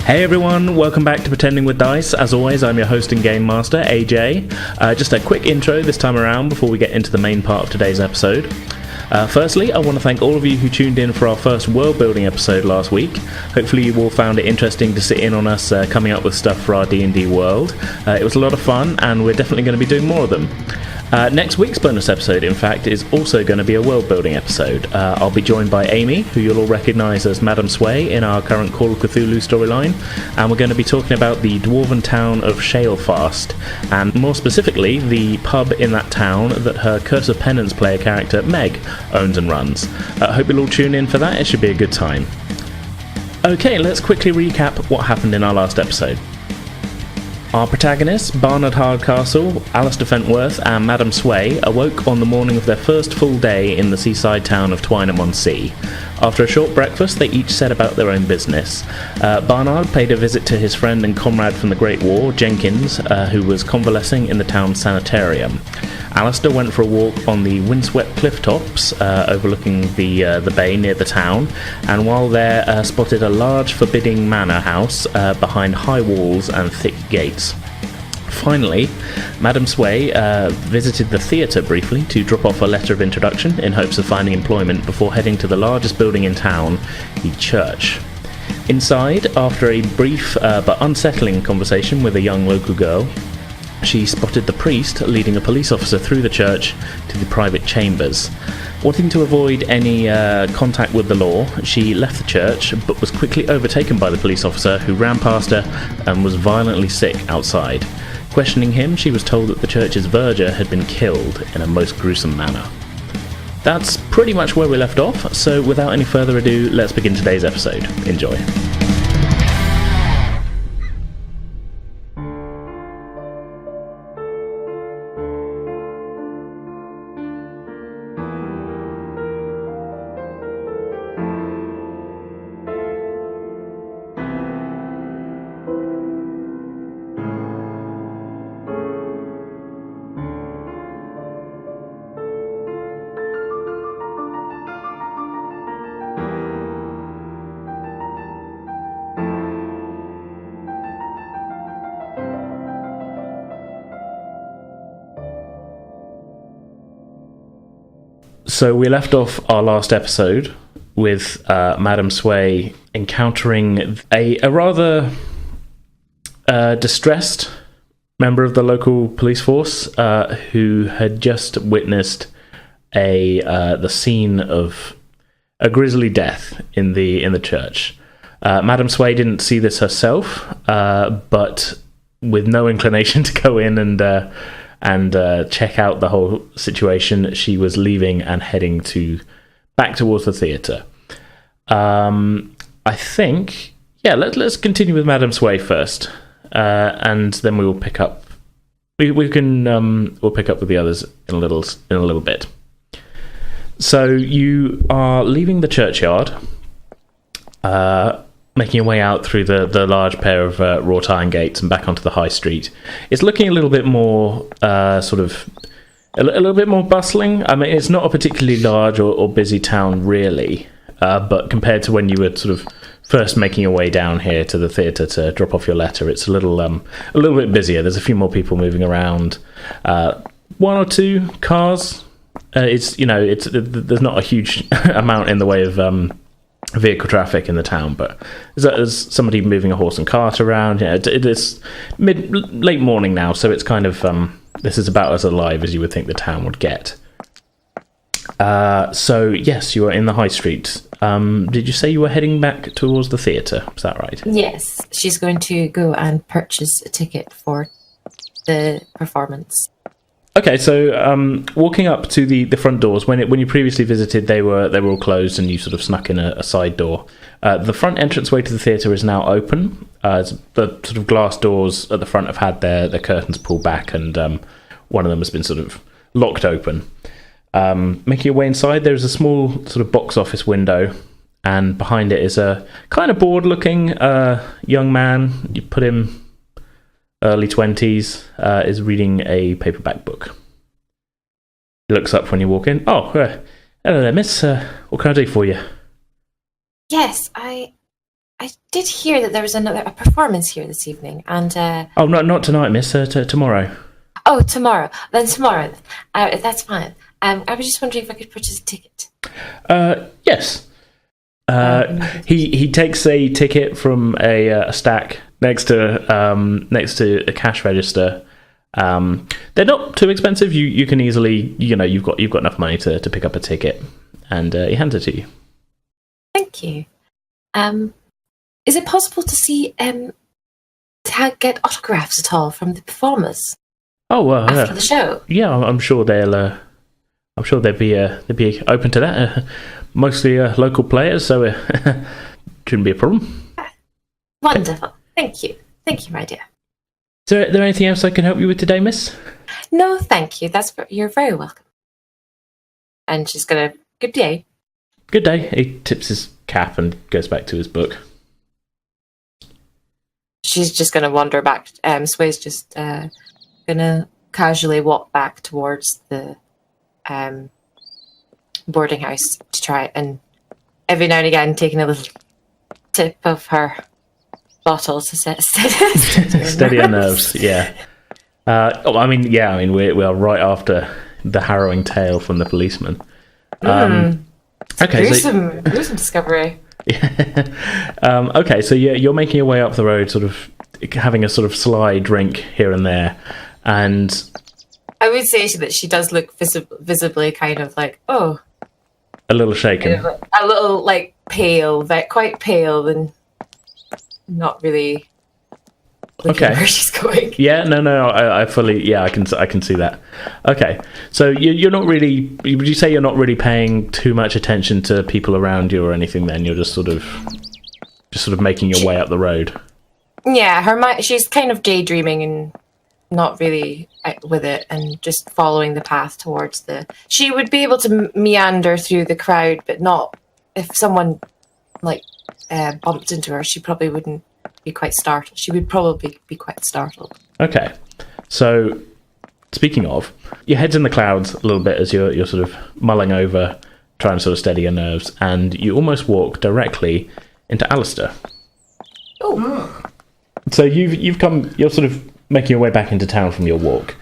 Hey everyone, welcome back to Pretending with Dice. As always, I'm your host and game master, AJ. Just a quick intro this time around before we get into the main part of today's episode. Firstly, I want to thank all of you who tuned in for our first world-building episode last week. Hopefully you all found it interesting to sit in on us coming up with stuff for our D&D world. It was a lot of fun, and we're definitely going to be doing more of them. Next week's bonus episode, in fact, is also going to be a world-building episode. I'll be joined by Amy, who you'll all recognise as Madame Sway in our current Call of Cthulhu storyline, and we're going to be talking about the dwarven town of Shalefast, and more specifically, the pub in that town that her Curse of Penance player character, Meg, owns and runs. I hope you'll all tune in for that. It should be a good time. Okay, let's quickly recap what happened in our last episode. Our protagonists, Barnard Hardcastle, Alistair Fentworth and Madame Sway, awoke on the morning of their first full day in the seaside town of Twynham-on-Sea. After a short breakfast, they each set about their own business. Barnard paid a visit to his friend and comrade from the Great War, Jenkins, who was convalescing in the town's sanitarium. Alistair went for a walk on the windswept cliff tops overlooking the bay near the town, and while there spotted a large forbidding manor house behind high walls and thick gates. Finally, Madame Sway visited the theatre briefly to drop off a letter of introduction in hopes of finding employment before heading to the largest building in town, the church. Inside, after a brief but unsettling conversation with a young local girl, she spotted the priest leading a police officer through the church to the private chambers. Wanting to avoid any contact with the law, she left the church, but was quickly overtaken by the police officer, who ran past her and was violently sick outside. Questioning him, she was told that the church's verger had been killed in a most gruesome manner. That's pretty much where we left off, so without any further ado, let's begin today's episode. Enjoy. So we left off our last episode with Madame Sway encountering a rather distressed member of the local police force who had just witnessed the scene of a grisly death in the church. Madame Sway didn't see this herself, but with no inclination to go in and check out the whole situation, she was leaving and heading back towards the theatre. I think, let's continue with Madame Sway first, and then we will pick up. We'll pick up with the others in a little bit. So you are leaving the churchyard, making your way out through the large pair of wrought iron gates and back onto the high street. It's looking a little bit more a little bit more bustling. I mean, it's not a particularly large or busy town really, but compared to when you were sort of first making your way down here to the theatre to drop off your letter, it's a little bit busier. There's a few more people moving around, one or two cars. There's not a huge amount in the way of vehicle traffic in the town, but there's somebody moving a horse and cart around. It's late morning now, so it's kind of this is about as alive as you would think the town would get. So yes, you are in the high street. Did you say you were heading back towards the theatre? Is that right? Yes, she's going to go and purchase a ticket for the performance. Okay, so walking up to the front doors, when you previously visited, they were all closed, and you sort of snuck in a side door. The front entranceway to the theatre is now open. The sort of glass doors at the front have had their curtains pulled back, and one of them has been sort of locked open. Making your way inside, there's a small sort of box office window, and behind it is a kind of bored-looking young man. You put him early 20s, is reading a paperback book. He looks up when you walk in. Oh, hello there, miss. What can I do for you? Yes, I I did hear that there was a performance here this evening, and Oh, not tonight, miss. Tomorrow. oh, tomorrow. Then tomorrow. That's fine. I was just wondering if I could purchase a ticket. Yes. He takes a ticket from a stack next to a cash register. They're not too expensive. You can easily, you've got enough money to pick up a ticket, and he hands it to you. Thank you. Is it possible to see to get autographs at all from the performers? Oh, after the show. Yeah, I'm sure they'll. I'm sure they'd be open to that. Mostly local players, so shouldn't be a problem. Wonderful. Thank you, my dear. Is there anything else I can help you with today, miss? No, thank you. You're very welcome. And she's gonna. Good day. Good day. He tips his cap and goes back to his book. She's just gonna wander back. Sway's just gonna casually walk back towards the boarding house to try, and every now and again taking a little tip of her bottle to steady her nerves. Yeah. We are right after the harrowing tale from the policeman. Okay, gruesome discovery. Yeah. Okay, so you're making your way up the road, sort of having a sort of sly drink here and there, and I would say that she does look visibly kind of like, a little shaken, kind of a little like pale, quite pale, and not really looking where she's going. Yeah, no, I fully, I can see that. Okay, so you're not really, would you say you're not really paying too much attention to people around you or anything? Then you're just sort of making your way up the road. Yeah, her mind, she's kind of daydreaming and not really with it, and just following the path towards she would be able to meander through the crowd, but not if someone bumped into her. She probably wouldn't be quite startled. She would probably be quite startled. Okay, so speaking of, your head's in the clouds a little bit as you're sort of mulling over, trying to sort of steady your nerves, and you almost walk directly into Alistair. Oh. So you're sort of making your way back into town from your walk.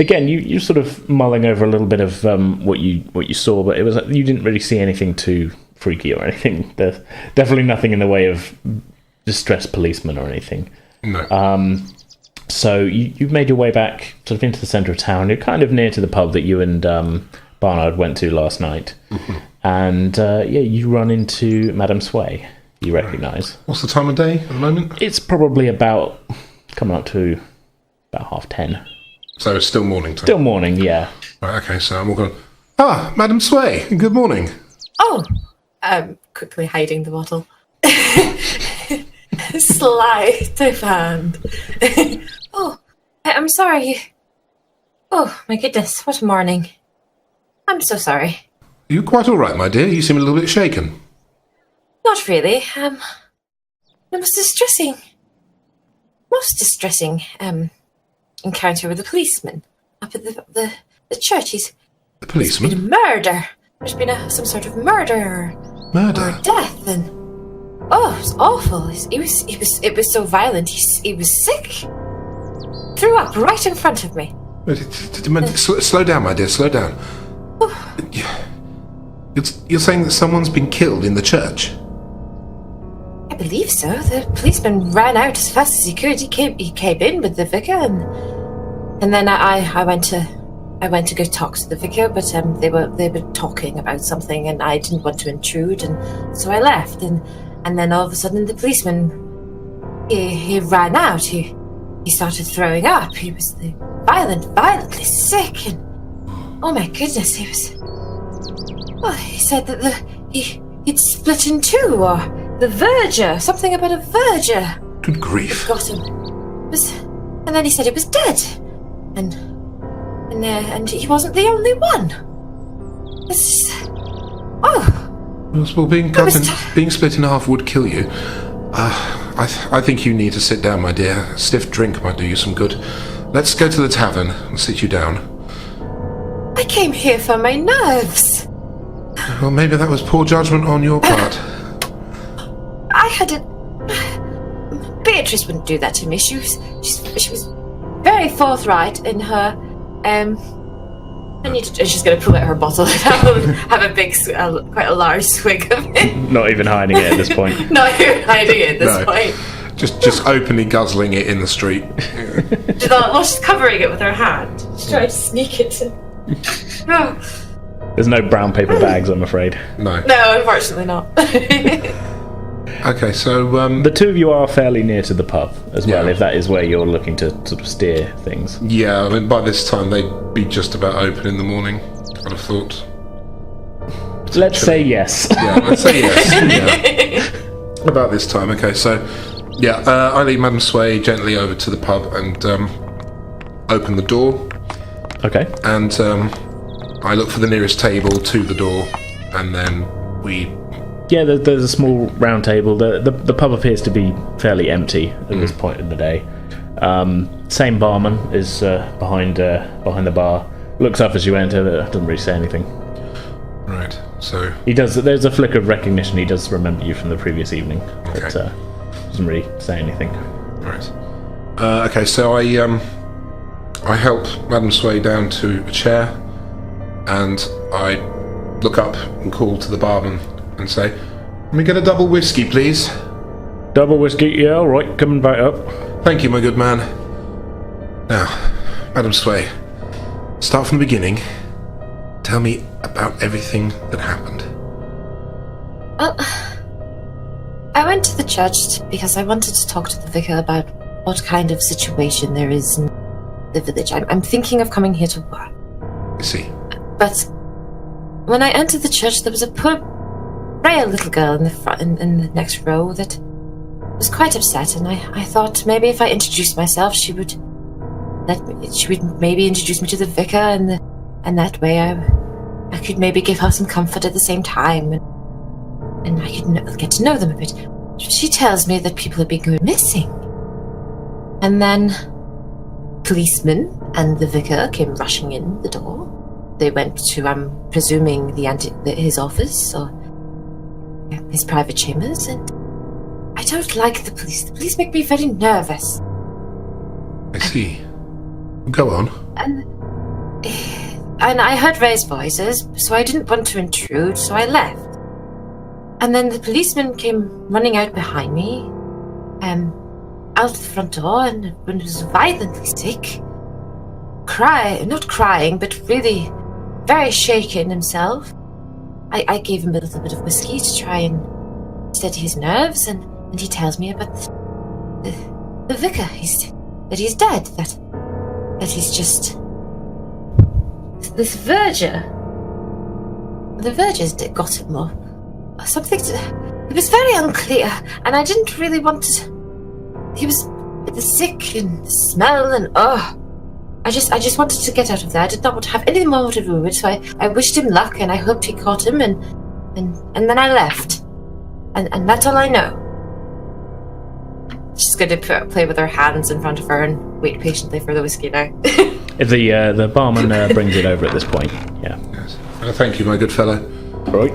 Again, you're sort of mulling over a little bit of what you saw, but it was you didn't really see anything too freaky or anything. There's definitely nothing in the way of distressed policemen or anything. No. So you've made your way back sort of into the centre of town. You're kind of near to the pub that you and Barnard went to last night. Mm-hmm. And you run into Madame Sway. You recognise. What's the time of day at the moment? It's probably about coming up to about 10:30. So it's still morning time? Still morning, yeah. Right, okay, so I'm all going, Madam Sway, good morning. Oh, quickly hiding the bottle. Sleight of hand. Oh, I'm sorry. Oh, my goodness, what a morning. I'm so sorry. Are you quite all right, my dear? You seem a little bit shaken. Not really. The most distressing encounter with a policeman up at the church. The policeman? There's been a murder. There's been some sort of murder or death, and it was awful. It was so violent. He was sick. Threw up right in front of me. Slow down, my dear. Slow down. Oh. You're saying that someone's been killed in the church? I believe so. The policeman ran out as fast as he could. He came in with the vicar, and then I went to go talk to the vicar, but they were talking about something, and I didn't want to intrude, and so I left. And then all of a sudden, the policeman he ran out. He started throwing up. He was violently sick, and oh my goodness, he was. Oh, he said that he'd split in two, or the verger, something about a verger. Good grief. Got him. And then he said he was dead. And he wasn't the only one. Well, being split in half would kill you. I think you need to sit down, my dear. A stiff drink might do you some good. Let's go to the tavern and sit you down. I came here for my nerves. Well, maybe that was poor judgment on your part. had a... Beatrice wouldn't do that to me. She was very forthright in her... she's going to pull out her bottle and have a big, quite a large swig of it. Not even hiding it at this point. Not even hiding it at this point. Just openly guzzling it in the street. She's covering it with her hand. She's trying to sneak it. There's no brown paper bags, I'm afraid. No, unfortunately not. Okay, so... the two of you are fairly near to the pub as well, if that is where you're looking to sort of steer things. Yeah, I mean, by this time they'd be just about open in the morning, I'd have thought. Let's say yes. Yeah, let's say yes. Yeah. About this time, okay, so... Yeah, I lead Madame Sway gently over to the pub and open the door. Okay. And I look for the nearest table to the door, and then we... Yeah, there's a small round table. The pub appears to be fairly empty at this point in the day. Same barman is behind the bar. Looks up as you enter, but doesn't really say anything. Right, so... He does. There's a flicker of recognition. He does remember you from the previous evening, but doesn't really say anything. Right. Okay, so I help Madame Sway down to a chair, and I look up and call to the barman and say, "Let me get a double whiskey, please." Double whiskey, yeah, all right, coming back up. Thank you, my good man. Now, Madame Sway, start from the beginning. Tell me about everything that happened. Well, I went to the church because I wanted to talk to the vicar about what kind of situation there is in the village. I'm thinking of coming here to work. I see. But when I entered the church, there was a poor, frail little girl in the front, in the next row that was quite upset, and I thought maybe if I introduced myself, she would maybe introduce me to the vicar, and that way I could maybe give her some comfort at the same time, and I could get to know them a bit. She tells me that people have been going missing, and then policemen and the vicar came rushing in the door. They went to, I'm presuming, his office or his private chambers, and I don't like the police. The police make me very nervous. I see. Go on. And I heard raised voices, so I didn't want to intrude, so I left. And then the policeman came running out behind me, out the front door, and was violently sick. Not crying, but really very shaken himself. I gave him a little bit of whiskey to try and steady his nerves, and he tells me about the vicar. That he's dead. That he's just this verger. The verger's got him, or something. It was very unclear, and I didn't really want to. He was sick and the smell, and I just wanted to get out of there. I did not want to have anything more to do with it, so I wished him luck, and I hoped he caught him, and then I left. And that's all I know. She's going to play with her hands in front of her and wait patiently for the whiskey now. If the barman brings it over at this point, yeah. Yes. Thank you, my good fellow. Right.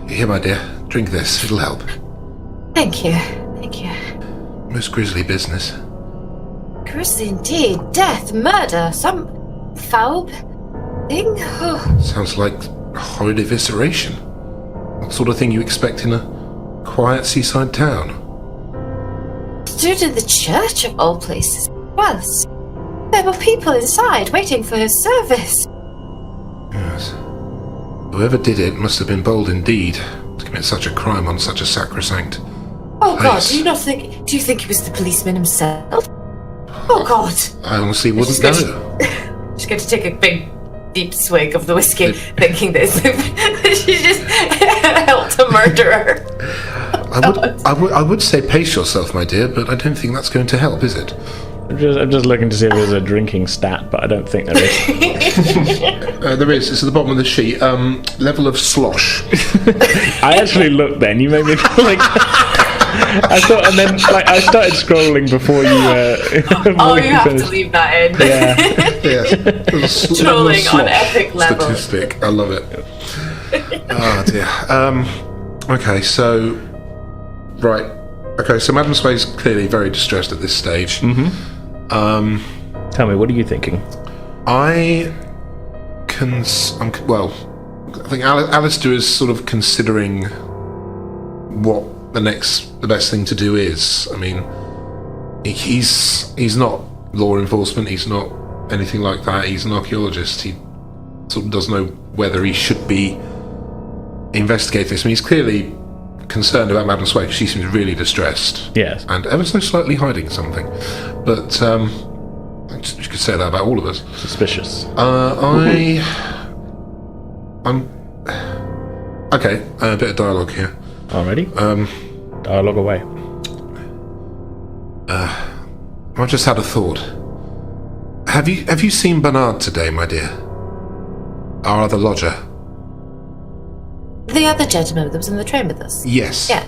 Here, my dear, drink this. It'll help. Thank you. Most grisly business. Grisly indeed. Death, murder, some foul thing. Oh. Sounds like horrid evisceration. What sort of thing you expect in a quiet seaside town? Stood in the church of all places. Well, there were people inside waiting for his service. Yes. Whoever did it must have been bold indeed to commit such a crime on such a sacrosanct place. God, do you think it was the policeman himself? Oh God. I honestly wouldn't know. She's going to take a big, deep swig of the whiskey, thinking this. She just helped a murderer. I would say pace yourself, my dear, but I don't think that's going to help, is it? I'm just looking to see if there's a drinking stat, but I don't think there is. There is. It's at the bottom of the sheet. Level of slosh. I actually looked then. You made me feel like... I thought, and then I started scrolling before you. You have to leave that in. Yeah. Yes. Trolling on epic level. Statistic. I love it. Oh dear. Okay, so Right. Okay, so Madame Sway's clearly very distressed at this stage. Tell me, what are you thinking? I think Alistair is sort of considering what the best thing to do is. I mean, he's not law enforcement, he's not anything like that, he's an archaeologist. He sort of doesn't know whether he should be investigating this. I mean, he's clearly concerned about Madame Sway because she seems really distressed. Yes. And ever so slightly hiding something. But, you could say that about all of us. Suspicious. Okay, a bit of dialogue here. Already? Dialogue away. I just had a thought. Have you seen Bernard today, my dear? Our other lodger? The other gentleman that was in the train with us? Yes. Yeah.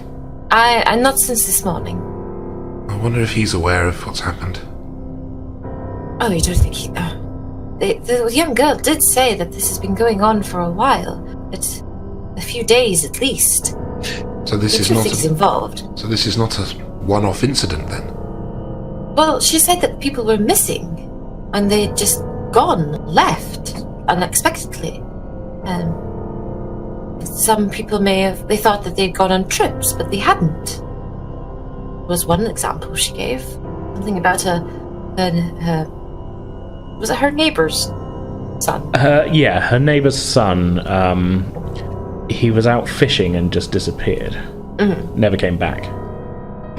I'm not since this morning. I wonder if he's aware of what's happened. Oh, you don't think he... The young girl did say that this has been going on for a while. It's a few days at least. So this is two not things involved. So this is not a one-off incident then? Well, she said that people were missing, and they'd just left unexpectedly. Some people they thought that they'd gone on trips, but they hadn't. Was one example she gave. Something about was it her neighbour's son? Yeah, her neighbour's son. He was out fishing and just disappeared. Mm-hmm. Never came back.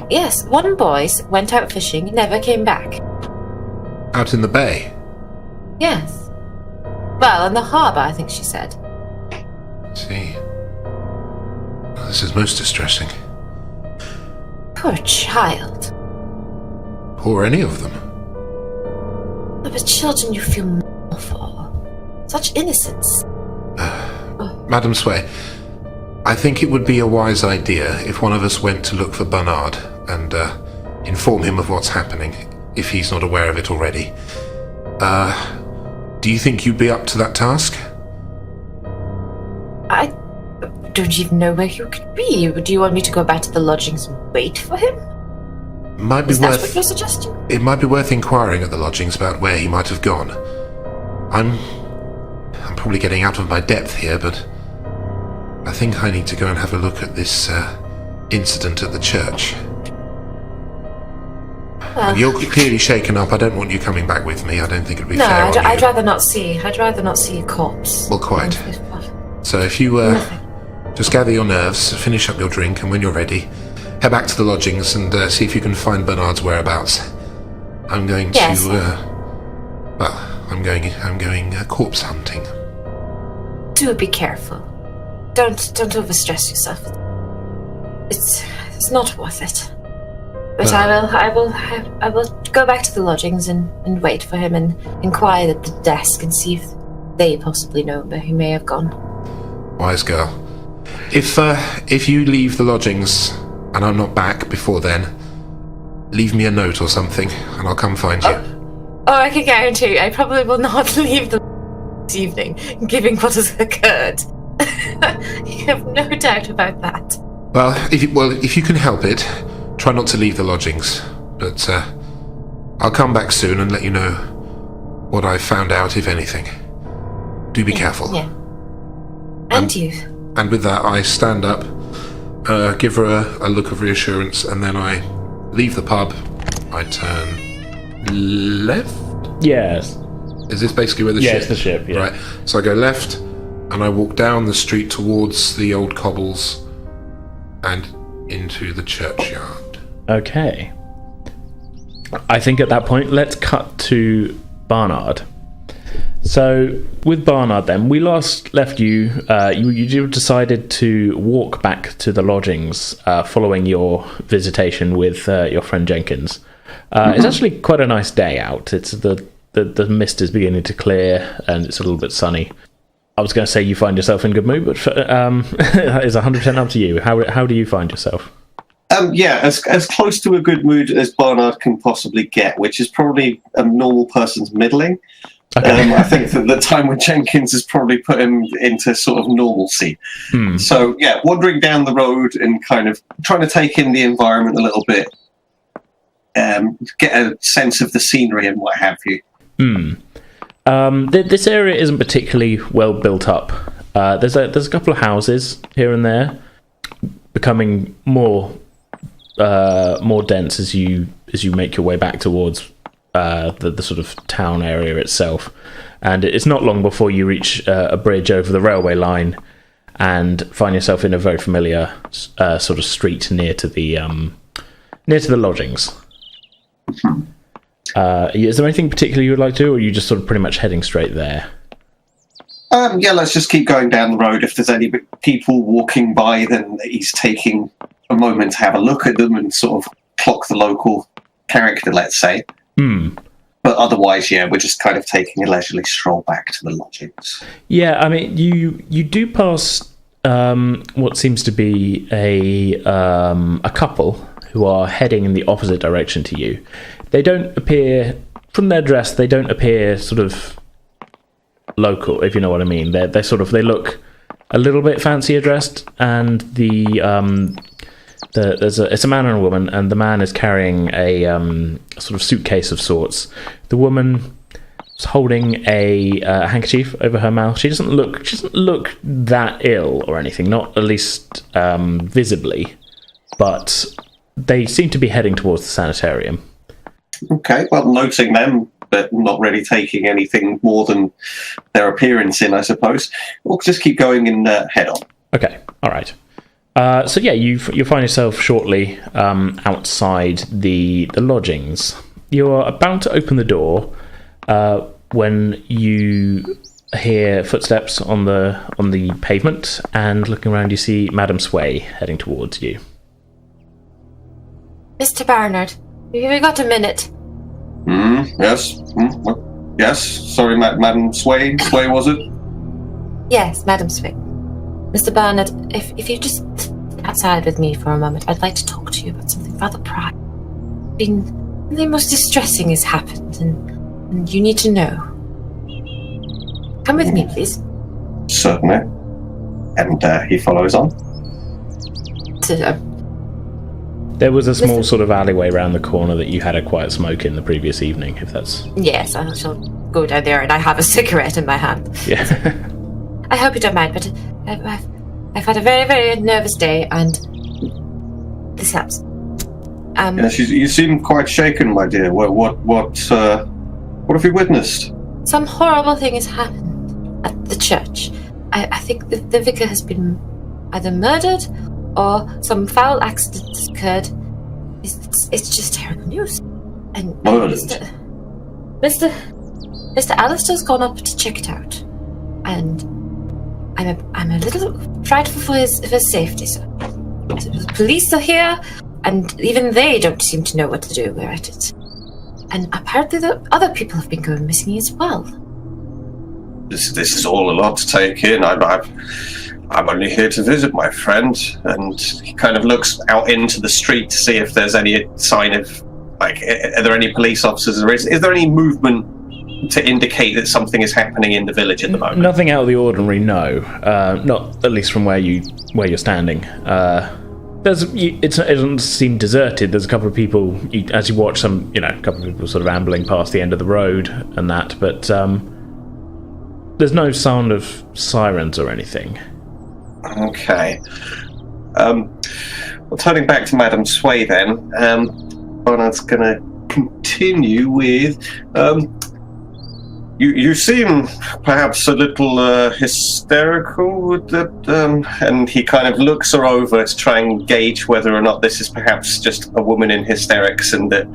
Yes, one boy went out fishing, never came back. Out in the bay? Yes. Well, in the harbour, I think she said. See. Well, this is most distressing. Poor child. Poor any of them. But children you feel more for. Such innocence. Madame Sway, I think it would be a wise idea if one of us went to look for Bernard and inform him of what's happening, if he's not aware of it already. Do you think you'd be up to that task? I don't even know where he could be. Do you want me to go back to the lodgings and wait for him? Is that what you're suggesting? It might be worth inquiring at the lodgings about where he might have gone. I'm probably getting out of my depth here, but I think I need to go and have a look at this incident at the church. Well, you're clearly shaken up. I don't want you coming back with me. I don't think it'd be fair on you. I'd rather not see a corpse. Well, quite. So if you just gather your nerves, finish up your drink, and when you're ready, head back to the lodgings and see if you can find Bernard's whereabouts. I'm going to. Yes. I'm going corpse hunting. Do be careful. Don't overstress yourself. It's not worth it. But I will go back to the lodgings and wait for him and inquire at the desk and see if they possibly know where he may have gone. Wise girl. If you leave the lodgings and I'm not back before then, leave me a note or something and I'll come find you. Oh, I can guarantee you, I probably will not leave this evening, given what has occurred. You have no doubt about that. Well, if you can help it, try not to leave the lodgings. But I'll come back soon and let you know what I've found out, if anything. Do be careful. Yeah. And you. And with that, I stand up, give her a look of reassurance, and then I leave the pub. I turn left? Yes. Is this basically where the ship? Yeah, it's the ship, yeah. Right. So I go left, and I walk down the street towards the old cobbles and into the churchyard. Okay. I think at that point, let's cut to Barnard. So, with Barnard then, we last left you, you decided to walk back to the lodgings following your visitation with your friend Jenkins. It's actually quite a nice day out. It's the mist is beginning to clear and it's a little bit sunny. I was going to say you find yourself in good mood, but it's 100% up to you. How do you find yourself? As close to a good mood as Barnard can possibly get, which is probably a normal person's middling. Okay. I think that the time with Jenkins has probably put him into sort of normalcy. So, yeah, wandering down the road and kind of trying to take in the environment a little bit, get a sense of the scenery and what have you. This area isn't particularly well built up. There's a couple of houses here and there, becoming more dense as you make your way back towards the sort of town area itself. And it's not long before you reach a bridge over the railway line and find yourself in a very familiar sort of street near to the lodgings. Is there anything particular you would like to do, or are you just sort of pretty much heading straight there? Yeah, let's just keep going down the road. If there's any people walking by, then he's taking a moment to have a look at them and sort of clock the local character, let's say. But otherwise, yeah, we're just kind of taking a leisurely stroll back to the lodgings. Yeah, I mean, you do pass what seems to be a couple who are heading in the opposite direction to you. They don't appear, from their dress, they don't appear sort of local, if you know what I mean. They look a little bit fancier dressed, and it's a man and a woman, and the man is carrying a sort of suitcase of sorts. The woman is holding a handkerchief over her mouth. She doesn't look that ill or anything, not at least visibly, but they seem to be heading towards the sanitarium. Okay, well, noting them, but not really taking anything more than their appearance in, I suppose. We'll just keep going and head on. Okay, all right. So yeah, you find yourself shortly outside the lodgings. You're about to open the door when you hear footsteps on the pavement, and looking around, you see Madame Sway heading towards you. Mr. Barnard, have you got a minute? Yes. Yes. Sorry, Madam Sway. Sway, was it? Yes, Madam Sway. Mr. Barnard, if you just sit outside with me for a moment, I'd like to talk to you about something rather private. Something most distressing has happened, and you need to know. Come with me, please. Certainly. And he follows on. There was a small sort of alleyway around the corner that you had a quiet smoke in the previous evening, if that's... Yes, I shall go down there, and I have a cigarette in my hand. Yeah. I hope you don't mind, but I've had a very, very nervous day, and this helps. Yes, you seem quite shaken, my dear. What have you witnessed? Some horrible thing has happened at the church. I think the vicar has been either murdered or some foul accident has occurred. It's just terrible news. And Murdered? Mr. Alistair's gone up to check it out, and I'm a little frightful for his safety. So the police are here, and even they don't seem to know what to do about it. And apparently the other people have been going missing as well. This is all a lot to take in. I'm only here to visit my friend, and he kind of looks out into the street to see if there's any sign of, like, are there any police officers? Is there any movement to indicate that something is happening in the village at the moment? Nothing out of the ordinary, no. Not at least from where you're standing. It doesn't seem deserted. There's a couple of people, as you watch a couple of people sort of ambling past the end of the road and that, but there's no sound of sirens or anything. Okay. Well, turning back to Madame Sway then, Barnard's going to continue with... You seem perhaps a little hysterical with that, and he kind of looks her over to try and gauge whether or not this is perhaps just a woman in hysterics, and that,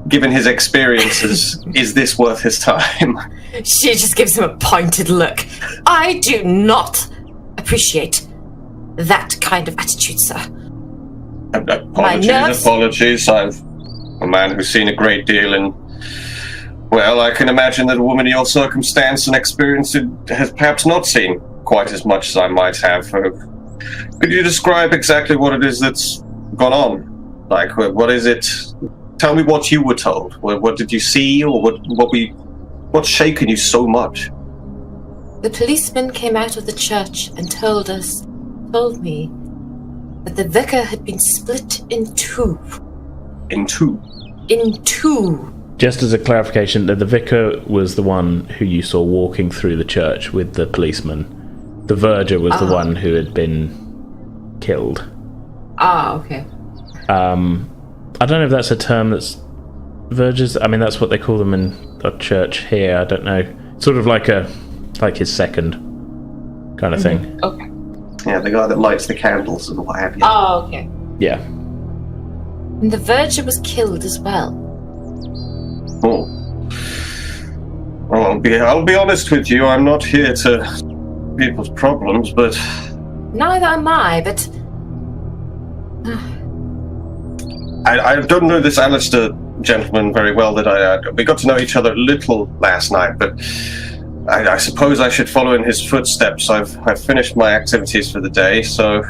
given his experiences, is this worth his time? She just gives him a pointed look. I do not appreciate that kind of attitude, sir. Apologies. I'm a man who's seen a great deal, and well, I can imagine that a woman in your circumstance and experience has perhaps not seen quite as much as I might have. Could you describe exactly what it is that's gone on? Like, what is it? Tell me what you were told. What did you see, or what were you What's shaken you so much? The policeman came out of the church and told me, that the vicar had been split in two. In two? In two. Just as a clarification, that the vicar was the one who you saw walking through the church with the policeman. The verger was the one who had been killed. Ah, okay. I don't know if that's a term that's... Vergers, I mean, that's what they call them in a church here, I don't know. Sort of like his second kind of thing. Okay. Yeah, the guy that lights the candles and what have you. Oh, okay. Yeah. And the verger was killed as well. Oh. Well, I'll be honest with you, I'm not here to people's problems, but... Neither am I, but... I don't know this Alistair gentleman very well. We got to know each other a little last night, but I suppose I should follow in his footsteps. I've finished my activities for the day, so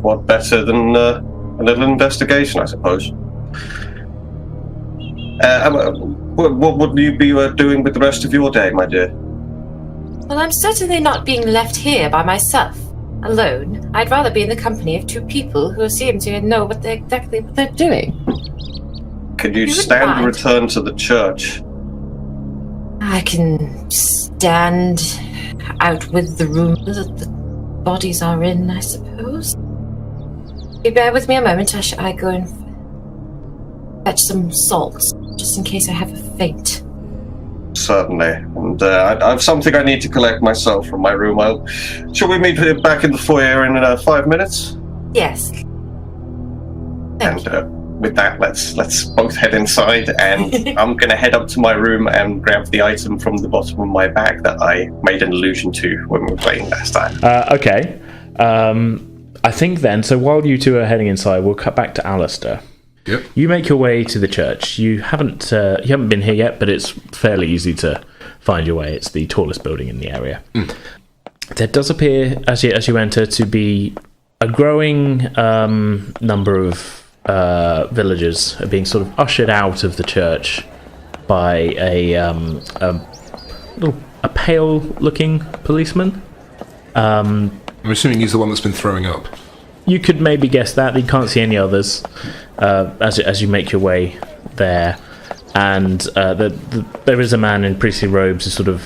what better than a little investigation, I suppose. What would you be doing with the rest of your day, my dear? Well, I'm certainly not being left here by myself, alone. I'd rather be in the company of two people who seem to know exactly what they're doing. Could you stand and return to the church? I can stand out with the room that the bodies are in, I suppose. You bear with me a moment. I go and fetch some salt, just in case I have a faint. Certainly. And I have something I need to collect myself from my room. Shall we meet back in the foyer in 5 minutes? Yes. Thank you. With that, let's both head inside, and I'm going to head up to my room and grab the item from the bottom of my bag that I made an allusion to when we were playing last time. Okay. I think then, so while you two are heading inside, we'll cut back to Alistair. Yep. You make your way to the church. You haven't been here yet, but it's fairly easy to find your way. It's the tallest building in the area. Mm. There does appear, as you enter, to be a growing number of villagers are being sort of ushered out of the church by a pale-looking policeman. I'm assuming he's the one that's been throwing up. You could maybe guess that. You can't see any others as you make your way there. And there is a man in priestly robes who's sort of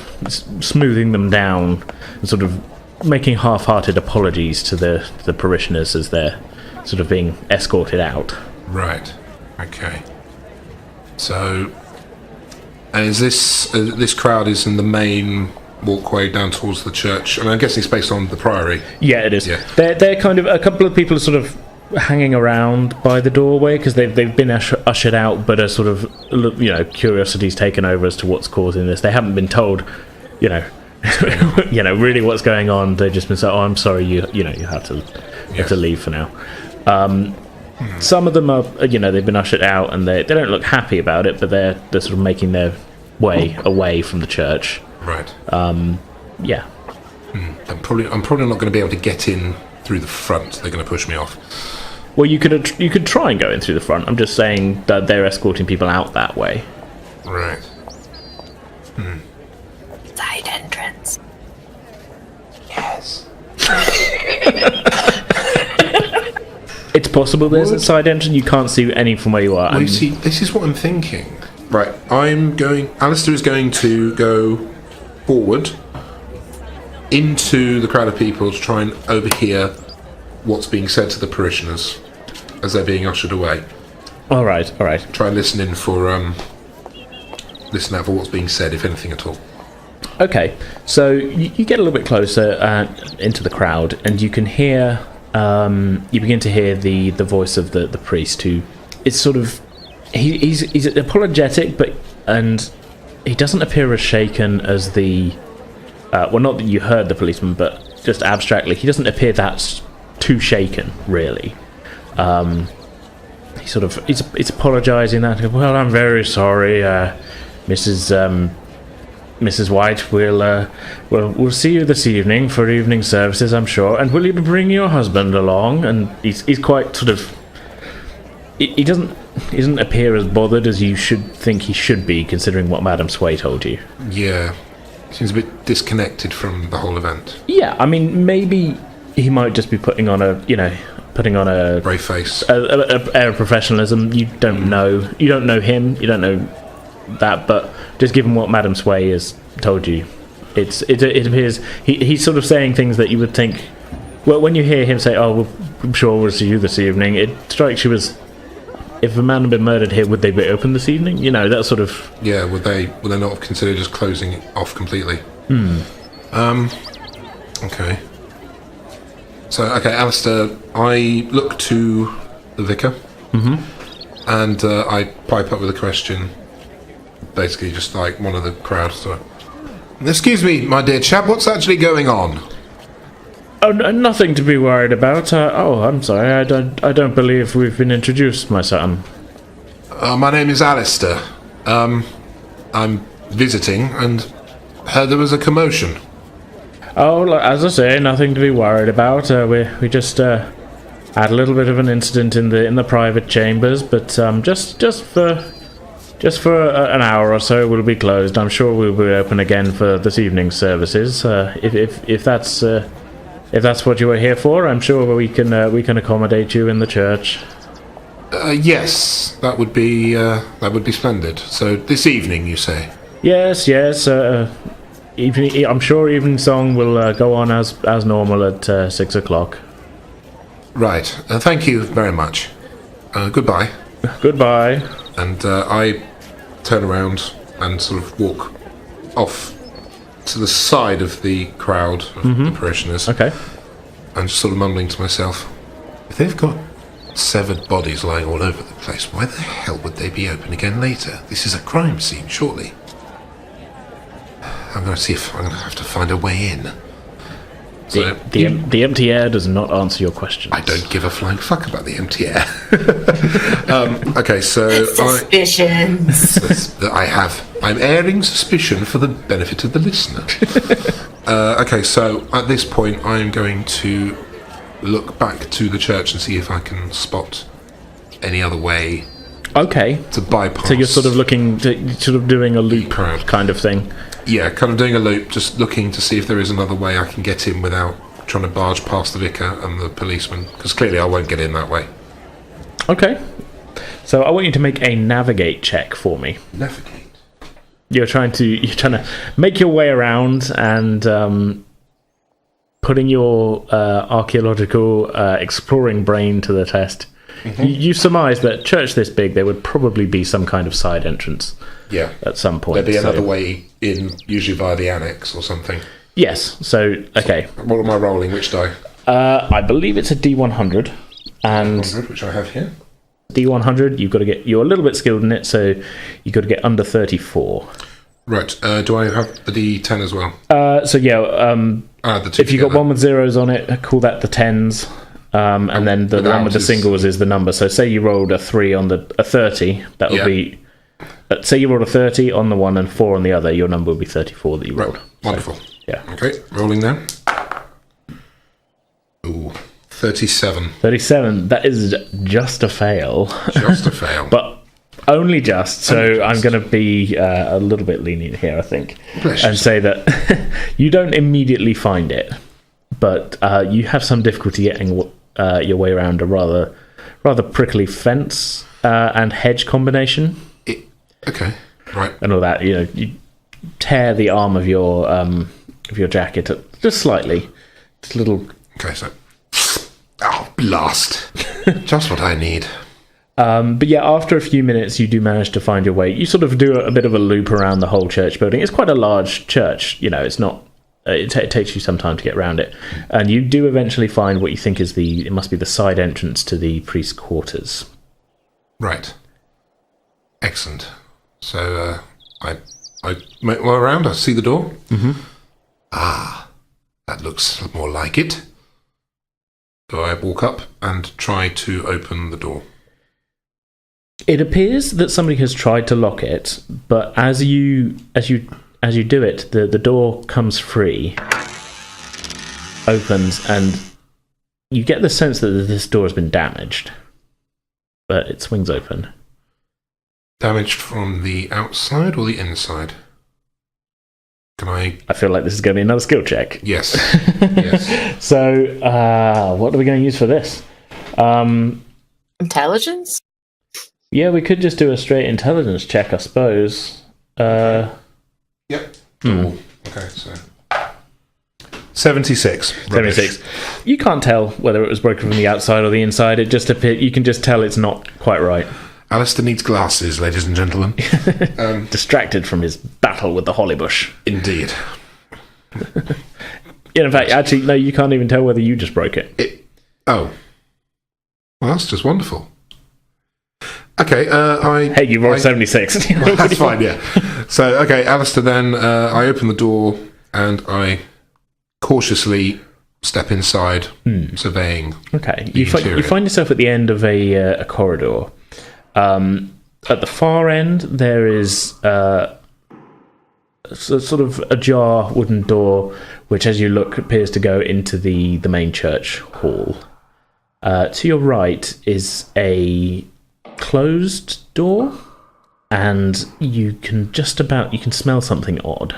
smoothing them down and sort of making half-hearted apologies to the parishioners as they're sort of being escorted out. Right. Okay. So, and is this crowd is in the main walkway down towards the church? I mean, I guess it's based on the priory. Yeah, it is. Yeah. They're kind of, a couple of people are sort of hanging around by the doorway because they've been ushered out, but are sort of, curiosity's taken over as to what's causing this. They haven't been told, really what's going on. They've just been said, "Oh, I'm sorry, you have to leave for now." Some of them are, they've been ushered out and they don't look happy about it, but they're sort of making their way away from the church. Right. Yeah. I'm probably not going to be able to get in through the front. They're going to push me off. Well, you could try and go in through the front. I'm just saying that they're escorting people out that way. Right. Side entrance. Yes. It's possible there's a side entrance. You can't see any from where you are. Well, you see, this is what I'm thinking. Right, Alistair is going to go forward into the crowd of people to try and overhear what's being said to the parishioners as they're being ushered away. All right. Try and listen out for what's being said, if anything at all. Okay, so you get a little bit closer into the crowd, and you can hear. You begin to hear the voice of the priest, who is sort of he's apologetic, and he doesn't appear as shaken as the not that you heard the policeman, but just abstractly, he doesn't appear that too shaken, really. He's apologising that. Well, I'm very sorry, Mrs. White. We'll see you this evening for evening services, I'm sure. And will you be bringing your husband along? And he's quite sort of. He doesn't doesn't appear as bothered as you should think he should be, considering what Madame Sway told you. Yeah. Seems a bit disconnected from the whole event. Yeah, I mean, maybe he might just be putting on a brave face, a air of professionalism. You don't know. You don't know him. You don't know that. But just given what Madame Sway has told you, it appears he's sort of saying things that you would think. Well, when you hear him say, "Oh, well, I'm sure we'll see you this evening," it strikes you as, if a man had been murdered here, would they be open this evening? You know, that sort of... Yeah, would they not have considered just closing it off completely? Okay. So, Alistair, I look to the vicar, and I pipe up with a question, basically just like one of the crowd. So, excuse me, my dear chap, what's actually going on? Oh, nothing to be worried about. I'm sorry, I don't believe we've been introduced, my son. My name is Alistair. I'm visiting and heard there was a commotion. Oh, as I say, nothing to be worried about. We just had a little bit of an incident in the private chambers, but just for an hour or so we'll be closed. I'm sure we'll be open again for this evening's services. If that's what you were here for, I'm sure we can accommodate you in the church. Yes, that would be splendid. So this evening, you say? Yes. I'm sure evening song will go on as normal at 6 o'clock. Right. Thank you very much. Goodbye. Goodbye. And I turn around and sort of walk off to the side of the crowd of the parishioners. Okay. I'm just sort of mumbling to myself, if they've got severed bodies lying all over the place, why the hell would they be open again later? This is a crime scene, surely. I'm going to see if I'm going to have to find a way in. So, the empty air does not answer your questions. I don't give a flying fuck about the empty air. Okay, so Suspicions. I'm airing suspicion for the benefit of the listener. Okay, so at this point, I'm going to look back to the church and see if I can spot any other way. Okay. To bypass. So you're sort of doing a loop crowd kind of thing. Yeah, kind of doing a loop, just looking to see if there is another way I can get in without trying to barge past the vicar and the policeman, because clearly I won't get in that way. Okay. So I want you to make a navigate check for me. Navigate? You're trying to make your way around and putting your archaeological exploring brain to the test. You surmise that church this big, there would probably be some kind of side entrance. Yeah. At some point. There'd be another way in, usually via the annex or something. Yes. So, okay. What am I rolling? Which die? I believe it's a D100. And 100, which I have here. D100, you're a little bit skilled in it, so you've got to get under 34. Right. Do I have the D10 as well? So yeah, the two if you've got one with zeros on it, call that the 10s. And then the one with the singles is the number. So say you rolled a 3 on a 30, that would be... say you rolled a 30 on the one and 4 on the other, your number would be 34 that you rolled. Right. Wonderful. So, yeah. Okay, rolling now. Ooh, 37. 37, that is just a fail. Just a fail. But only just, so I'm going to be a little bit lenient here, I think. And say that you don't immediately find it, but you have some difficulty getting your way around a rather prickly fence and hedge combination. Okay, right. And all that, you tear the arm of your jacket just slightly, just a little. Okay, so blast, just what I need. But yeah, after a few minutes, you do manage to find your way. You sort of do a bit of a loop around the whole church building. It's quite a large church, it's not. It takes you some time to get around it, and you do eventually find what you think is it must be the side entrance to the priest's quarters. Right. Excellent. So I make my way around. I see the door. That looks more like it. So I walk up and try to open the door. It appears that somebody has tried to lock it, but as you do it, the door comes free, opens, and you get the sense that this door has been damaged, but it swings open. Damaged from the outside or the inside? Can I... I feel like this is going to be another skill check. Yes. Yes. So, what are we going to use for this? Intelligence? Yeah, we could just do a straight intelligence check, I suppose. Yep. Okay, so... 76. 76. You can't tell whether it was broken from the outside or the inside. It just appears, you can just tell it's not quite right. Alistair needs glasses, ladies and gentlemen. Distracted from his battle with the holly bush. Indeed. Yeah, in fact, actually, no, you can't even tell whether you just broke it. Oh. Well, that's just wonderful. Okay, Hey, you rolled 76. Well, that's fine, yeah. So, okay, Alistair, then I open the door and I cautiously step inside, surveying. Okay, you find yourself at the end of a corridor. At the far end, there is sort of ajar wooden door, which, as you look, appears to go into the main church hall. To your right is a closed door, and you can smell something odd.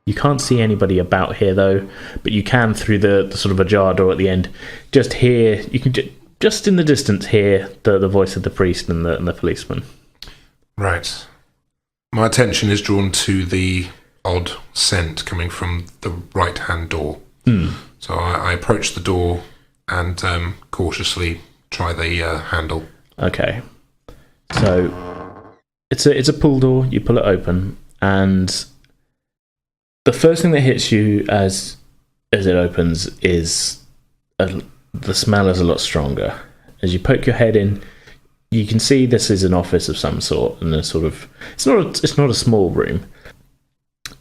You can't see anybody about here, though, but you can, through the sort of ajar door at the end, just hear, you can just in the distance hear the voice of the priest and the policeman. Right. My attention is drawn to the odd scent coming from the right-hand door. So I approach the door and cautiously try the handle. Okay. So it's a pull door. You pull it open, and the first thing that hits you as it opens is the smell is a lot stronger. As you poke your head in, you can see this is an office of some sort, and it's not a small room.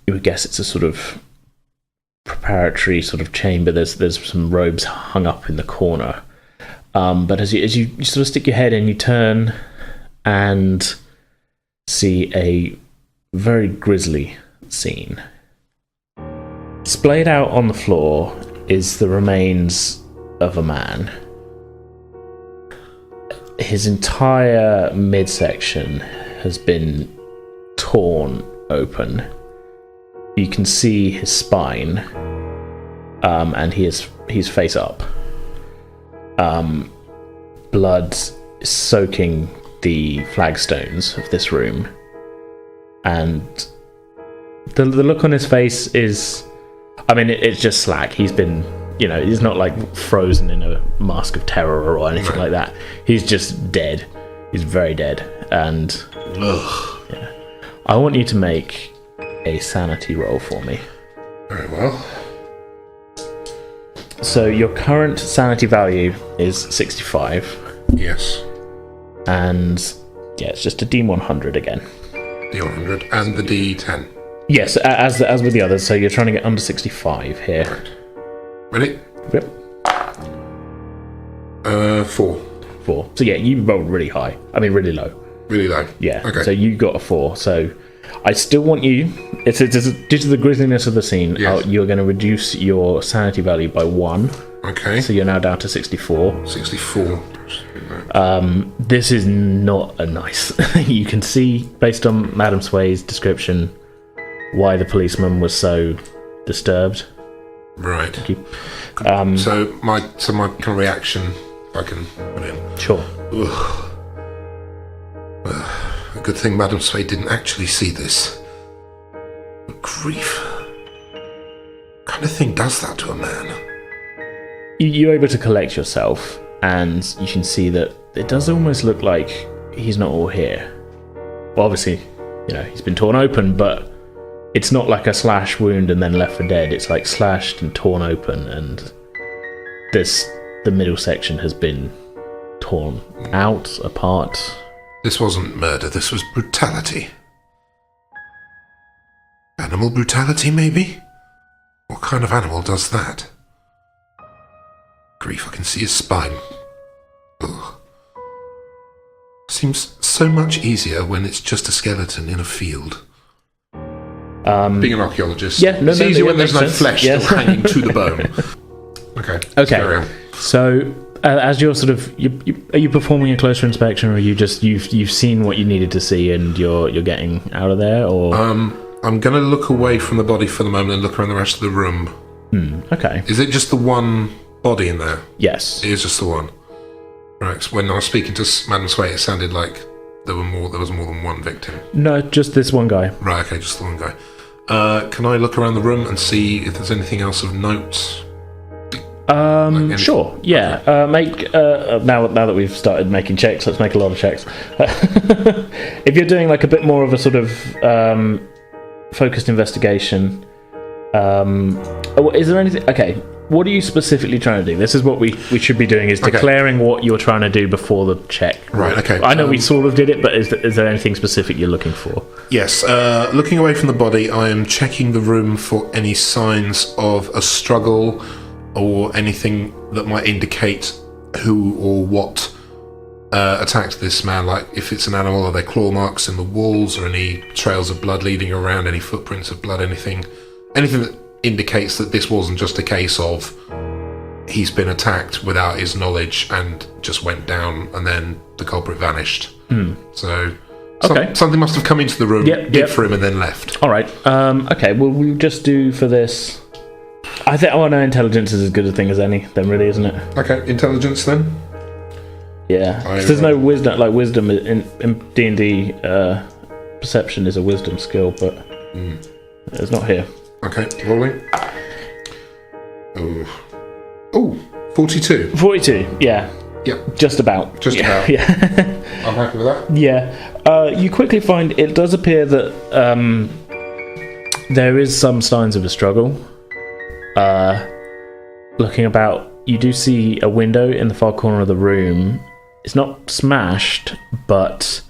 You would guess it's a sort of preparatory sort of chamber. There's some robes hung up in the corner. But as you sort of stick your head in, you turn and see a very grisly scene. Splayed out on the floor is the remains of a man. His entire midsection has been torn open. You can see his spine, and he's face up. Blood is soaking the flagstones of this room, and the look on his face is, I mean, it's just slack. He's been, he's not like frozen in a mask of terror or anything like that. He's just dead. He's very dead. And yeah. I want you to make a sanity roll for me. Very well. So your current sanity value is 65. Yes. And yeah, it's just a D100 again. D100 and the D10. Yes, as with the others. So you're trying to get under 65 here. Right. Ready? Yep. 4. 4. So yeah, you rolled really high. I mean, really low. Really low. Yeah. Okay. So you got a 4. So I still want you. It's due to the grisliness of the scene. Yes. You're going to reduce your sanity value by 1. Okay. So you're now down to 64. 64. This is not a nice. You can see, based on Madam Sway's description, why the policeman was so disturbed. Right. Thank you. So my kind of reaction, if I can put in. Sure. Ugh. A good thing Madam Sway didn't actually see this. But grief. What kind of thing does that to a man? You're able to collect yourself, and you can see that it does almost look like he's not all here. Well, obviously, he's been torn open, but it's not like a slash wound and then left for dead. It's like slashed and torn open, and the middle section has been torn out, apart. This wasn't murder, this was brutality. Animal brutality, maybe? What kind of animal does that? Grief, I can see his spine. Ugh. Seems so much easier when it's just a skeleton in a field. Being an archaeologist, it's easier when there's no flesh still hanging to the bone. Okay. Okay. So as you're sort of, are you performing a closer inspection, or are you just you've seen what you needed to see and you're getting out of there, or? I'm going to look away from the body for the moment and look around the rest of the room. Okay. Is it just the one body in there? Yes. It is just the one. Right. So when I was speaking to Madam Sway, it sounded like there was more than one victim. No, just this one guy. Right. Okay, just the one guy. Can I look around the room and see if there's anything else of note? Sure. Yeah. Make now that we've started making checks, let's make a lot of checks. If you're doing like a bit more of a sort of focused investigation, is there anything? Okay. What are you specifically trying to do? This is what we should be doing, is declaring what you're trying to do before the check. Right, okay. I know we sort of did it, but is there anything specific you're looking for? Yes. Looking away from the body, I am checking the room for any signs of a struggle or anything that might indicate who or what attacked this man. Like, if it's an animal, are there claw marks in the walls, or any trails of blood leading around, any footprints of blood, anything that indicates that this wasn't just a case of he's been attacked without his knowledge and just went down and then the culprit vanished. So something must have come into the room, did for him, and then left. All right. Okay, well, we'll just do for this. I think no, intelligence is as good a thing as any, then, really, isn't it? Okay, intelligence then? Yeah. There's no wisdom, like wisdom in D&D, perception is a wisdom skill, but it's not here. Okay, rolling. Oh, 42. 42, yeah. Yep. Just about. About. Yeah. I'm happy with that. Yeah. You quickly find it does appear that there is some signs of a struggle. Looking about, you do see a window in the far corner of the room. It's not smashed, but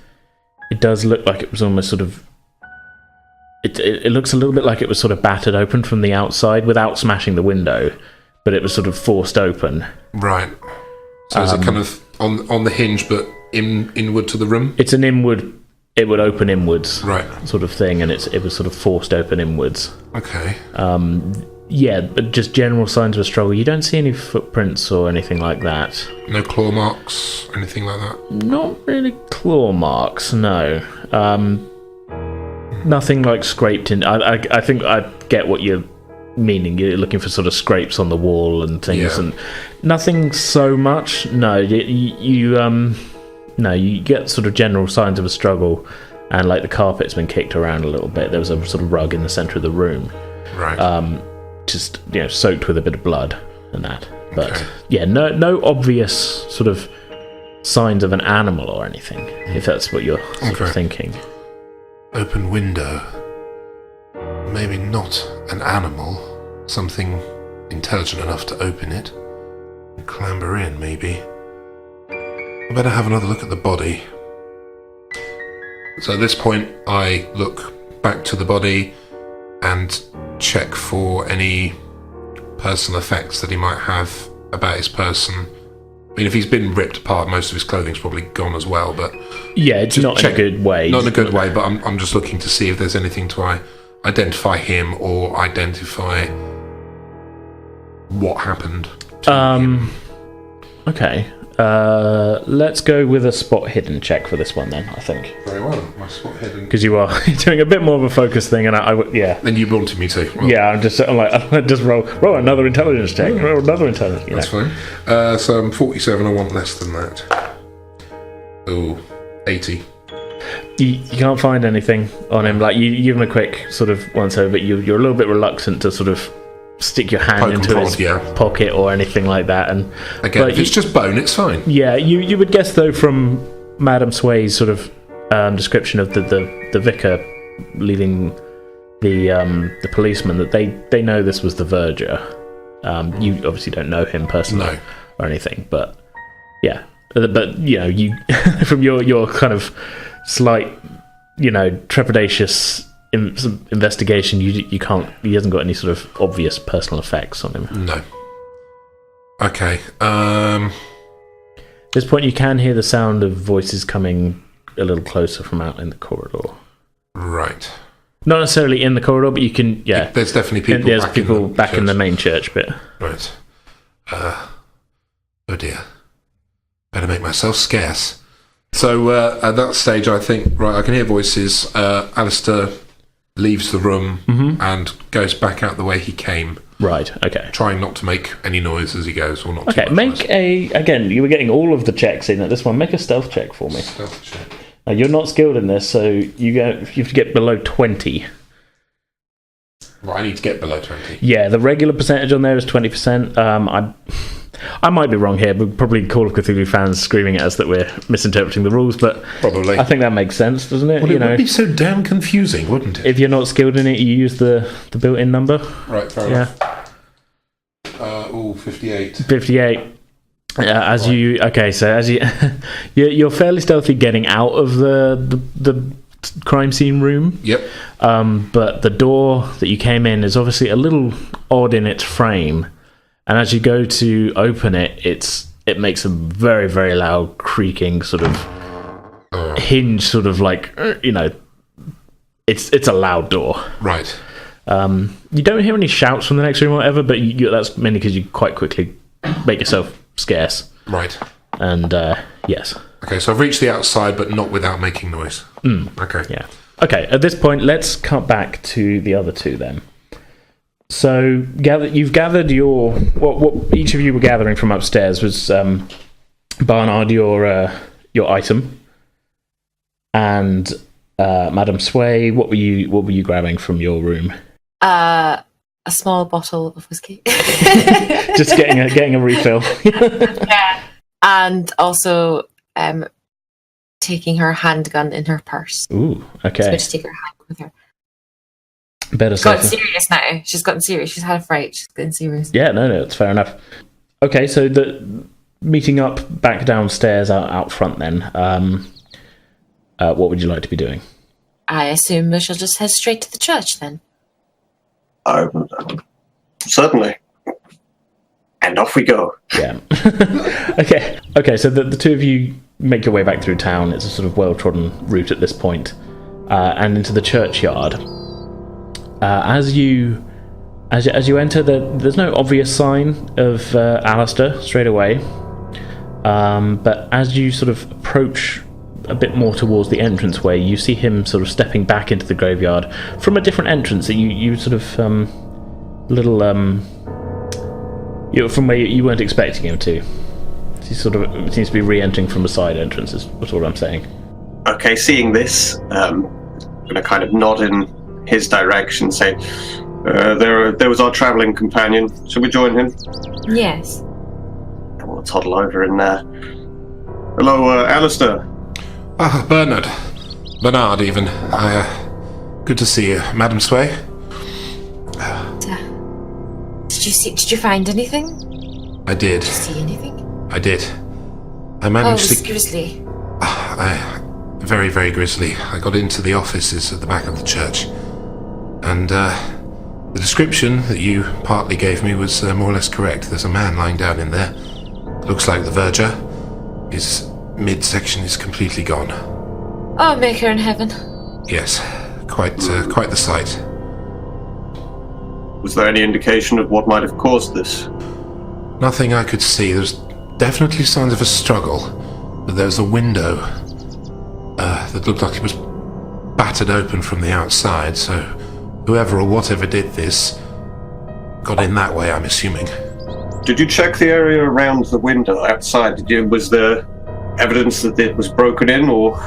it does look like it was almost sort of... It looks a little bit like it was sort of battered open from the outside without smashing the window, but it was sort of forced open. Right. So is it kind of on the hinge, but inward to the room? It's an inward... It would open inwards, right, sort of thing, and it was sort of forced open inwards. Okay. Yeah, but just general signs of a struggle. You don't see any footprints or anything like that. No claw marks, anything like that? Not really claw marks, no. Nothing like scraped in. I think I get what you're meaning. You're looking for sort of scrapes on the wall and things, and nothing so much. No, you get sort of general signs of a struggle, and like the carpet's been kicked around a little bit. There was a sort of rug in the centre of the room, right? Just soaked with a bit of blood and that. But no obvious sort of signs of an animal or anything. If that's what you're sort of thinking. Open window. Maybe not an animal. Something intelligent enough to open it and clamber in, maybe. I better have another look at the body. So at this point, I look back to the body and check for any personal effects that he might have about his person. I mean, if he's been ripped apart, most of his clothing's probably gone as well, but... Yeah, it's not in a good way. Not in a good way, but I'm just looking to see if there's anything to identify him or identify what happened to him. Okay. Let's go with a spot hidden check for this one then, I think. Very well, my spot hidden. Because you are doing a bit more of a focus thing, and yeah. Then you wanted me to. Well, yeah, I'm just roll another intelligence check. Roll another intelligence. That's fine. So I'm 47. I want less than that. Oh, 80. You can't find anything on him. Like you give him a quick sort of once over, but you're a little bit reluctant to sort of stick your hand into his pocket or anything like that. And again, if it's just bone, it's fine. Yeah, you would guess though from Madame Sway's sort of description of the vicar leading the policeman that they know this was the verger. You obviously don't know him personally or anything, but yeah. But you from your kind of slight trepidatious investigation, you can't. He hasn't got any sort of obvious personal effects on him. No. Okay. At this point, you can hear the sound of voices coming a little closer from out in the corridor. Right. Not necessarily in the corridor, but you can. Yeah. There's definitely people. There's people back in the main church bit. Right. Oh dear. to make myself scarce. So at that stage, I think, right, I can hear voices. Alistair leaves the room and goes back out the way he came. Right, okay. Trying not to make any noise as he goes, or not Okay, too much noise. again, you were getting all of the checks in at this one. Make a stealth check for me. Stealth check. Now, you're not skilled in this, so you have to get below 20. Well, I need to get below 20. Yeah, the regular percentage on there is 20%. I might be wrong here, but probably Call of Cthulhu fans screaming at us that we're misinterpreting the rules, but Probably. I think that makes sense, doesn't it? Well, it would be so damn confusing, wouldn't it? If you're not skilled in it, you use the built-in number. Right, fair enough. 58. 58. As you you're fairly stealthy getting out of the crime scene room. Yep. But the door that you came in is obviously a little odd in its frame, and as you go to open it, it makes a very, very loud creaking sort of hinge, sort of like it's a loud door. Right. You don't hear any shouts from the next room or whatever, but that's mainly because you quite quickly make yourself scarce. Right. And yes. Okay, so I've reached the outside, but not without making noise. Okay. Yeah. Okay, at this point, let's cut back to the other two then. So, you've gathered what each of you were gathering from upstairs was Barnard, your item, and Madame Sway. What were you grabbing from your room? A small bottle of whiskey. Just getting a refill. Yeah. And also taking her handgun in her purse. Ooh, okay. She's going to take her handgun with her. Better She's gotten serious now. She's gotten serious. She's had a fright. She's getting serious. Yeah, no, it's fair enough. Okay, so the meeting up back downstairs out front then. What would you like to be doing? I assume we shall just head straight to the church then. Certainly. And off we go. Yeah. Okay. So the two of you make your way back through town. It's a sort of well-trodden route at this point, and into the churchyard. As you enter, there's no obvious sign of Alistair straight away. But as you sort of approach a bit more towards the entranceway, you see him sort of stepping back into the graveyard from a different entrance that you sort of from where you weren't expecting him to. He sort of seems to be re-entering from a side entrance. Is what I'm saying. Okay, seeing this, I'm going to kind of nod in his direction, say, there was our travelling companion. Shall we join him? Yes. And we'll toddle over in there. Hello, Alistair. Bernard even. Good to see you, Madam Sway. Did you find anything? I did. Did you see anything? I did. I managed to... grisly. Very, very grisly. I got into the offices at the back of the church, and the description that you partly gave me was more or less correct. There's a man lying down in there. Looks like the verger. His midsection is completely gone. Oh, maker in heaven. Yes, quite the sight. Was there any indication of what might have caused this? Nothing I could see. There's definitely signs of a struggle, but there's a window that looked like it was battered open from the outside, so whoever or whatever did this got in that way, I'm assuming. Did you check the area around the window outside? Was there evidence that it was broken in, or...?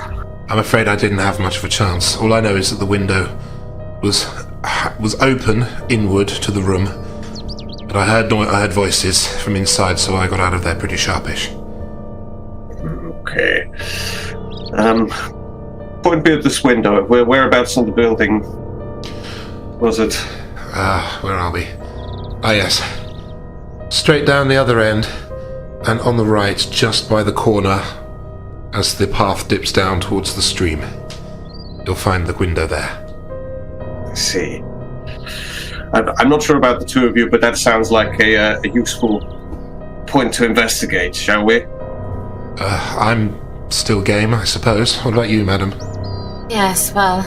I'm afraid I didn't have much of a chance. All I know is that the window was open inward to the room, but I heard voices from inside, so I got out of there pretty sharpish. Okay. Point me at this window. Whereabouts in the building was it? Where are we? Yes. Straight down the other end, and on the right, just by the corner, as the path dips down towards the stream. You'll find the window there. I see. I'm not sure about the two of you, but that sounds like a useful point to investigate, shall we? I'm still game, I suppose. What about you, madam? Yes, well,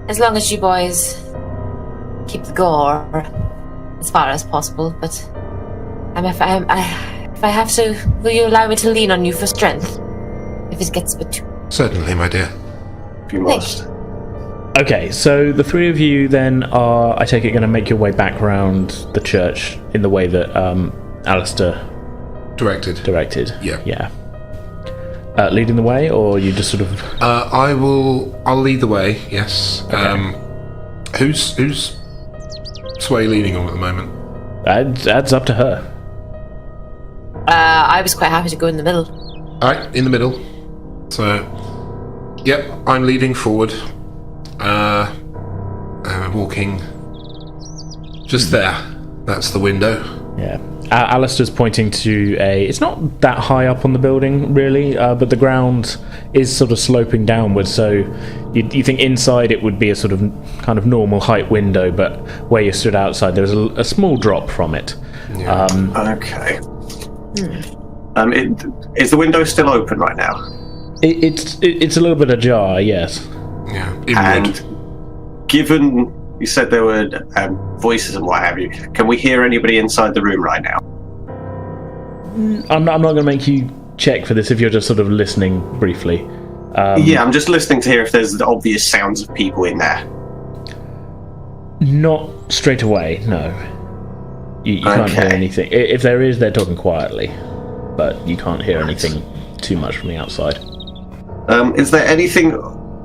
as long as you boys keep the gore as far as possible, but I If I have to, will you allow me to lean on you for strength? If it gets a bit too... Certainly, my dear. If you must. Okay, so the three of you then are, I take it, going to make your way back around the church in the way that Alistair Directed. Yeah. Leading the way, or you just sort of... I'll lead the way, yes. Okay. Who's Sway leading on at the moment? Adds up to her. I was quite happy to go in the middle. Alright, in the middle. So, yep, I'm leading forward. Walking just there. That's the window. Yeah. Alistair's pointing to it's not that high up on the building, really, but the ground is sort of sloping downwards, so you think inside it would be a sort of kind of normal height window, but where you stood outside, there's a small drop from it. Yeah. Okay. Is the window still open right now? It's a little bit ajar, yes. Yeah. And given you said there were voices and what have you, can we hear anybody inside the room right now? I'm not going to make you check for this if you're just sort of listening briefly. Yeah, I'm just listening to hear if there's the obvious sounds of people in there. Not straight away, no. You can't hear anything. If there is, they're talking quietly, but you can't hear anything too much from the outside. Is there anything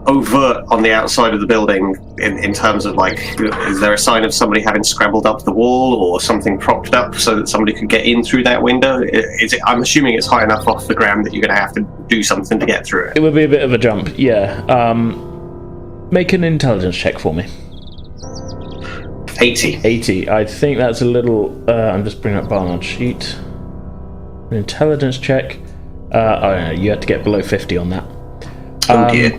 overt on the outside of the building in terms of, like, is there a sign of somebody having scrambled up the wall or something propped up so that somebody could get in through that window? I'm assuming it's high enough off the ground that you're going to have to do something to get through it. It would be a bit of a jump, yeah. Make an intelligence check for me. 80. I think that's a little... I'm just bringing up Barnard's sheet. An intelligence check. No, you had to get below 50 on that. Oh dear.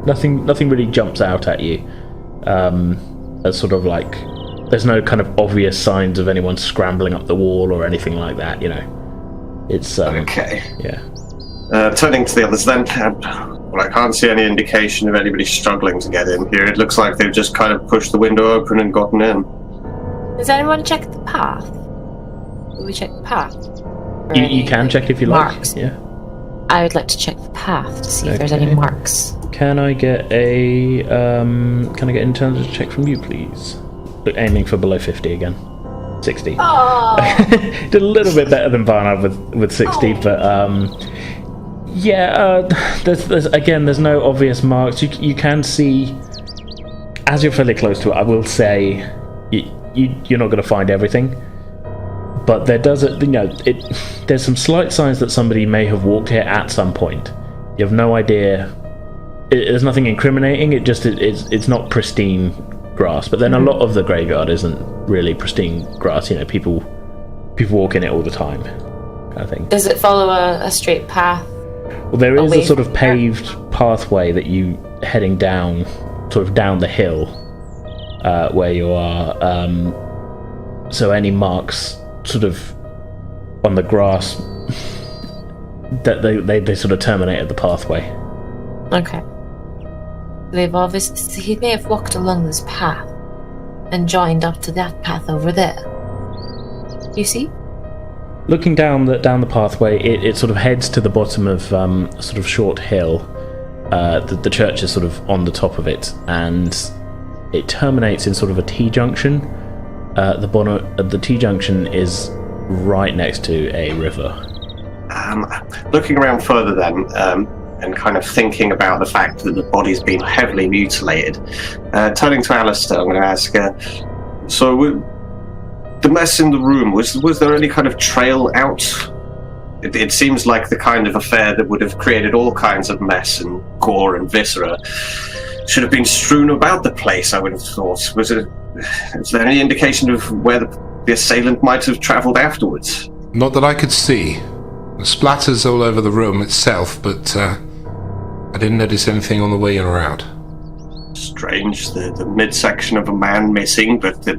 Nothing really jumps out at you. As sort of like, there's no kind of obvious signs of anyone scrambling up the wall or anything like that. You know, it's okay. Yeah. Turning to the others, then. Well, I can't see any indication of anybody struggling to get in here. It looks like they've just kind of pushed the window open and gotten in. Does anyone check the path? Will we check the path? You can check if you marks? like. Yeah. I would like to check the path to see if there's any marks. Can I get a intelligence check from you, please? Aiming for below 50 again. 60. Oh. Did a little bit better than Barnard with 60, but there's no obvious marks. You can see, as you're fairly close to it, I will say you're not going to find everything. But there there's some slight signs that somebody may have walked here at some point. You have no idea. There's nothing incriminating. It's not pristine grass. But then a lot of the graveyard isn't really pristine grass. You know, people walk in it all the time, kind of thing. Does it follow a straight path? Well, there is a sort of paved pathway that you heading down, sort of down the hill, where you are. So any marks sort of on the grass that they sort of terminate at the pathway. Okay. They've obviously, he may have walked along this path and joined up to that path over there. You see? Looking down the pathway, it sort of heads to the bottom of a sort of short hill. The church is sort of on the top of it, and it terminates in sort of a T-junction. The T-junction is right next to a river. Looking around further then, and kind of thinking about the fact that the body's been heavily mutilated, turning to Alistair, I'm going to ask, the mess in the room, was there any kind of trail out? It seems like the kind of affair that would have created all kinds of mess and gore and viscera should have been strewn about the place, I would have thought. Is there any indication of where the assailant might have travelled afterwards? Not that I could see. The splatters all over the room itself, but I didn't notice anything on the way in or out. Strange, the midsection of a man missing, but the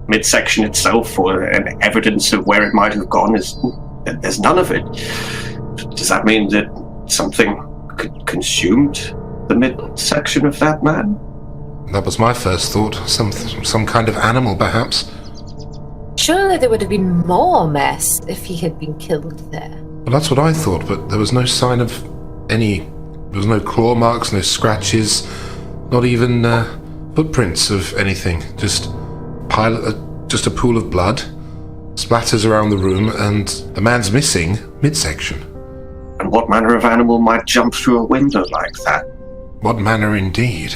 midsection itself, or an evidence of where it might have gone, there's none of it. Does that mean that something consumed the midsection of that man? That was my first thought. Some kind of animal, perhaps. Surely there would have been more mess if he had been killed there. Well, that's what I thought, but there was no sign of any... There was no claw marks, no scratches, not even footprints of anything. Just a pool of blood, splatters around the room, and the man's missing midsection. And what manner of animal might jump through a window like that? What manner indeed?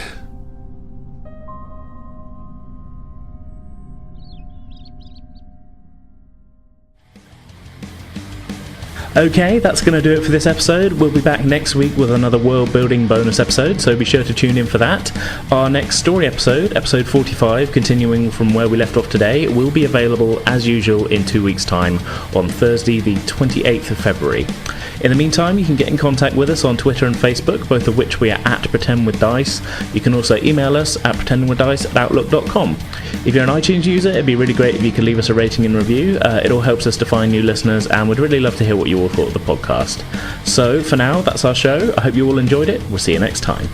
Okay, that's going to do it for this episode. We'll be back next week with another world-building bonus episode, so be sure to tune in for that. Our next story episode, episode 45, continuing from where we left off today, will be available as usual in 2 weeks' time on Thursday, the 28th of February. In the meantime, you can get in contact with us on Twitter and Facebook, both of which we are at Pretend With Dice. You can also email us at pretendingwithdice@outlook.com. If you're an iTunes user, it'd be really great if you could leave us a rating and review. It all helps us to find new listeners, and we'd really love to hear what you all thought of the podcast. So, for now, that's our show. I hope you all enjoyed it. We'll see you next time.